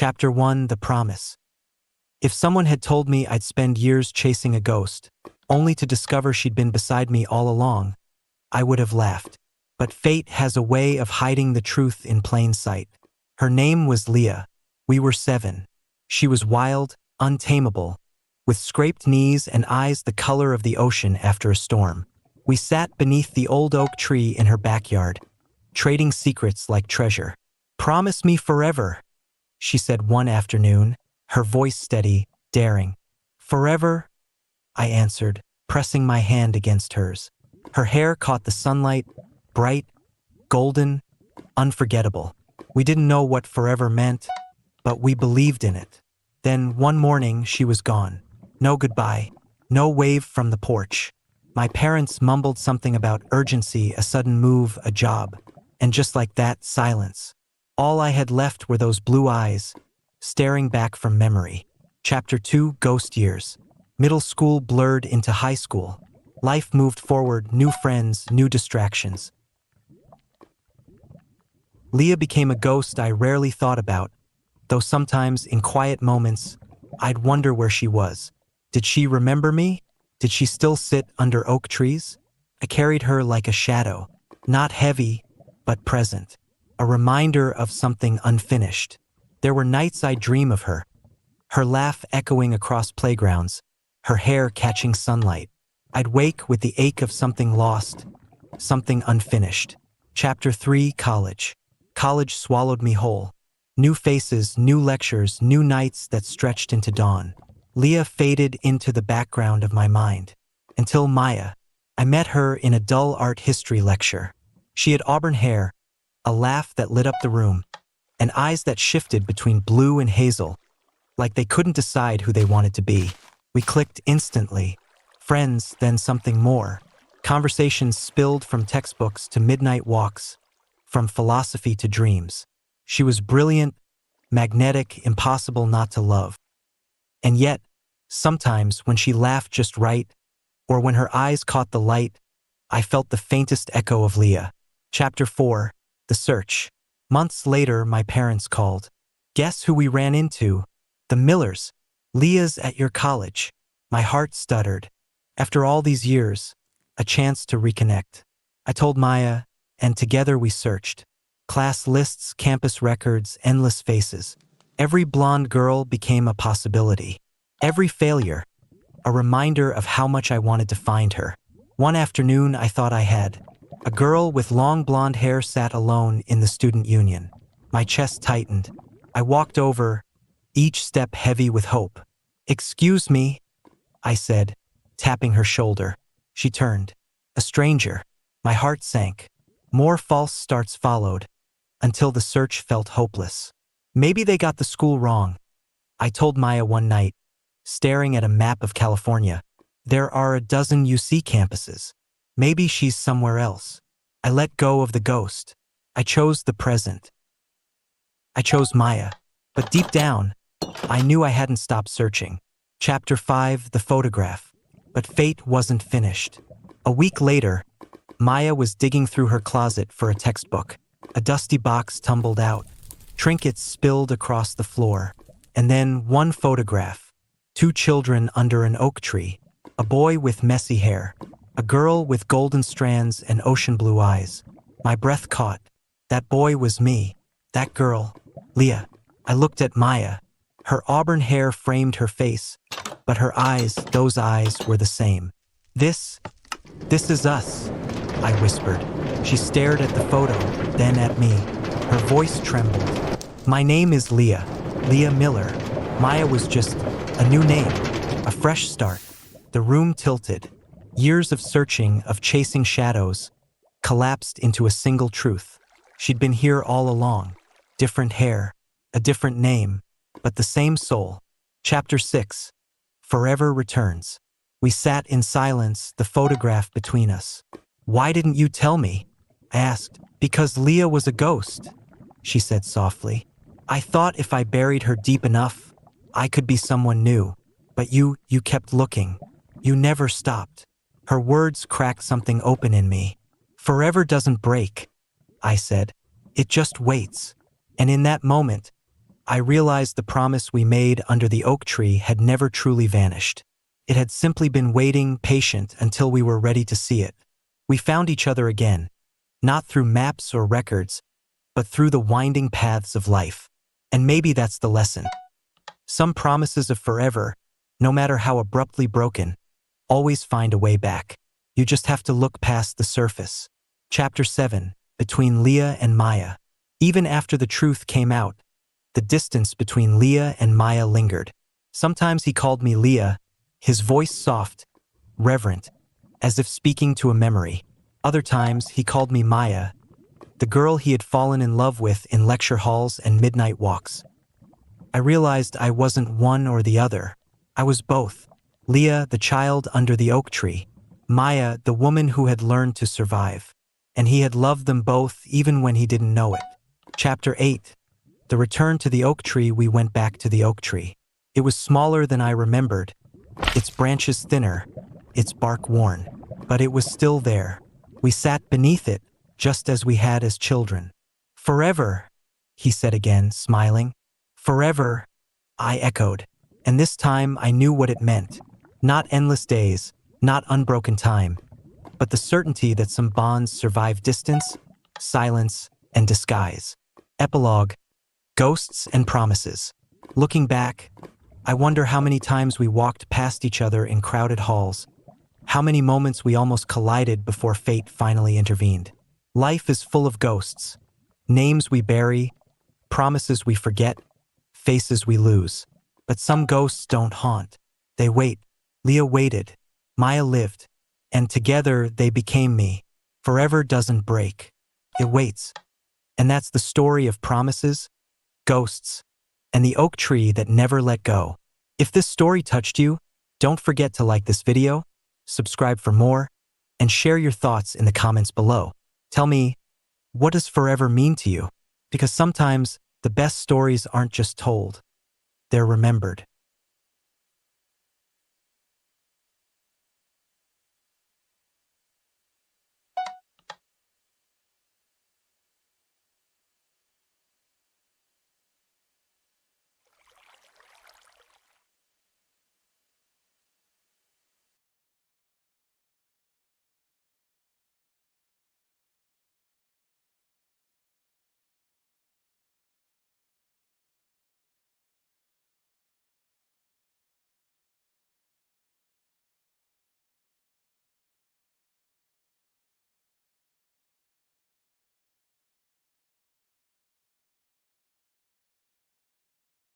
Chapter 1: The Promise. If someone had told me I'd spend years chasing a ghost, only to discover she'd been beside me all along, I would have laughed. But fate has a way of hiding the truth in plain sight. Her name was Leah. We were 7. She was wild, untamable, with scraped knees and eyes the color of the ocean after a storm. We sat beneath the old oak tree in her backyard, trading secrets like treasure. "Promise me forever," she said one afternoon, her voice steady, daring. "Forever," I answered, pressing my hand against hers. Her hair caught the sunlight, bright, golden, unforgettable. We didn't know what forever meant, but we believed in it. Then one morning she was gone. No goodbye, no wave from the porch. My parents mumbled something about urgency, a sudden move, a job. And just like that, silence. All I had left were those blue eyes, staring back from memory. Chapter 2: Ghost Years. Middle school blurred into high school. Life moved forward, new friends, new distractions. Leah became a ghost I rarely thought about, though sometimes in quiet moments, I'd wonder where she was. Did she remember me? Did she still sit under oak trees? I carried her like a shadow, not heavy, but present, a reminder of something unfinished. There were nights I'd dream of her laugh echoing across playgrounds, her hair catching sunlight. I'd wake with the ache of something lost, something unfinished. Chapter 3: College. College swallowed me whole. New faces, new lectures, new nights that stretched into dawn. Leah faded into the background of my mind. Until Maya. I met her in a dull art history lecture. She had auburn hair, a laugh that lit up the room, and eyes that shifted between blue and hazel, like they couldn't decide who they wanted to be. We clicked instantly. Friends, then something more. Conversations spilled from textbooks to midnight walks, from philosophy to dreams. She was brilliant, magnetic, impossible not to love. And yet, sometimes when she laughed just right, or when her eyes caught the light, I felt the faintest echo of Leah. Chapter 4: The Search. Months later, my parents called. "Guess who we ran into? The Millers. Leah's at your college." My heart stuttered. After all these years, a chance to reconnect. I told Maya, and together we searched. Class lists, campus records, endless faces. Every blonde girl became a possibility. Every failure, a reminder of how much I wanted to find her. One afternoon, I thought I had. A girl with long blonde hair sat alone in the student union. My chest tightened. I walked over, each step heavy with hope. "Excuse me," I said, tapping her shoulder. She turned. A stranger. My heart sank. More false starts followed, until the search felt hopeless. Maybe they got the school wrong, I told Maya one night, staring at a map of California. There are a dozen UC campuses. Maybe she's somewhere else. I let go of the ghost. I chose the present. I chose Maya. But deep down, I knew I hadn't stopped searching. Chapter 5: The Photograph. But fate wasn't finished. A week later, Maya was digging through her closet for a textbook. A dusty box tumbled out. Trinkets spilled across the floor. And then one photograph. 2 children under an oak tree. A boy with messy hair. A girl with golden strands and ocean blue eyes. My breath caught. That boy was me. That girl, Leah. I looked at Maya. Her auburn hair framed her face, but her eyes, those eyes, were the same. This is us, I whispered. She stared at the photo, then at me. Her voice trembled. "My name is Leah. Leah Miller." Maya was just a new name, a fresh start. The room tilted. Years of searching, of chasing shadows, collapsed into a single truth. She'd been here all along. Different hair, a different name, but the same soul. Chapter 6: Forever Returns. We sat in silence, the photograph between us. "Why didn't you tell me?" I asked. "Because Leah was a ghost," she said softly. "I thought if I buried her deep enough, I could be someone new. But you kept looking. You never stopped." Her words cracked something open in me. "Forever doesn't break," I said. "It just waits." And in that moment, I realized the promise we made under the oak tree had never truly vanished. It had simply been waiting, patient, until we were ready to see it. We found each other again, not through maps or records, but through the winding paths of life. And maybe that's the lesson. Some promises of forever, no matter how abruptly broken, always find a way back. You just have to look past the surface. Chapter 7. Between Leah and Maya. Even after the truth came out, the distance between Leah and Maya lingered. Sometimes he called me Leah, his voice soft, reverent, as if speaking to a memory. Other times he called me Maya, the girl he had fallen in love with in lecture halls and midnight walks. I realized I wasn't one or the other. I was both. Leah, the child under the oak tree. Maya, the woman who had learned to survive. And he had loved them both even when he didn't know it. Chapter 8. The return to the oak tree. We went back to the oak tree. It was smaller than I remembered, its branches thinner, its bark worn. But it was still there. We sat beneath it, just as we had as children. Forever, he said again, smiling. Forever, I echoed. And this time I knew what it meant. Not endless days, not unbroken time, but the certainty that some bonds survive distance, silence, and disguise. Epilogue. Ghosts and promises. Looking back, I wonder how many times we walked past each other in crowded halls. How many moments we almost collided before fate finally intervened. Life is full of ghosts. Names we bury, promises we forget, faces we lose. But some ghosts don't haunt. They wait. Leah waited. Maya lived. And together they became me. Forever doesn't break. It waits. And that's the story of promises, ghosts, and the oak tree that never let go. If this story touched you, don't forget to like this video, subscribe for more, and share your thoughts in the comments below. Tell me, what does forever mean to you? Because sometimes the best stories aren't just told, they're remembered.